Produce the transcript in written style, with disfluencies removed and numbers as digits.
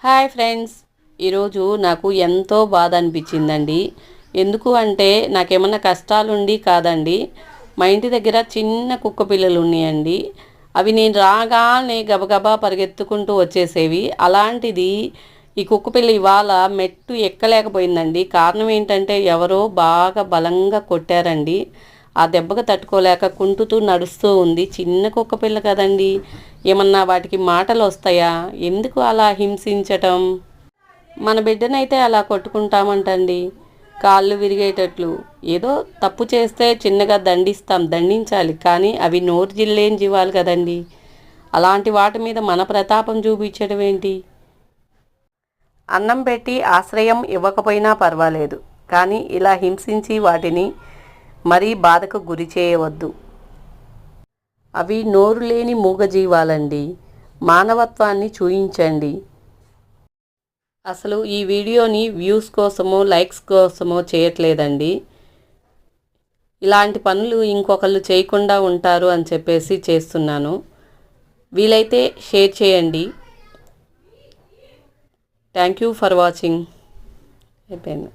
Hi friends, ఈరోజు నాకు ఎంతో బాధ అనిపించిందండి. ఎందుకు అంటే నాకేమన్నా కష్టాలుండి కాదండి. మా ఇంటి దగ్గర చిన్న కుక్క పిల్లలు ఉన్నాయండి. అవి నేను రాగానే గబగబా పరిగెత్తుకుంటూ వచ్చేసేవి. అలాంటిది ఈ కుక్క పిల్ల ఇవాళ మెట్టు ఎక్కలేకపోయిందండి. కారణం ఏంటంటే ఎవరో బాగా బలంగా కొట్టారండి. ఆ దెబ్బకు తట్టుకోలేక కుంటుతూ నడుస్తూ ఉంది. చిన్న కుక్క పిల్ల కదండి, ఏమన్నా వాటికి మాటలు వస్తాయా? ఎందుకు అలా హింసించటం? మన బిడ్డనైతే అలా కొట్టుకుంటామంటండి, కాళ్ళు విరిగేటట్లు. ఏదో తప్పు చేస్తే చిన్నగా దండించాలి, కానీ అవి నోరు జిల్లేని జీవాలు కదండి. అలాంటి వాటి మీద మన ప్రతాపం చూపించడం ఏంటి? అన్నం పెట్టి ఆశ్రయం ఇవ్వకపోయినా పర్వాలేదు, కానీ ఇలా హింసించి వాటిని మరీ బాధకు గురి చేయవద్దు. అవి నోరు లేని మూగజీవాలండి. మానవత్వాన్ని చూయించండి. అసలు ఈ వీడియోని వ్యూస్ కోసమో లైక్స్ కోసమో చేయట్లేదండి. ఇలాంటి పనులు ఇంకొకళ్ళు చేయకుండా ఉంటారు అని చెప్పేసి చేస్తున్నాను. వీలైతే షేర్ చేయండి. Thank you for watching. అయిపోయింది.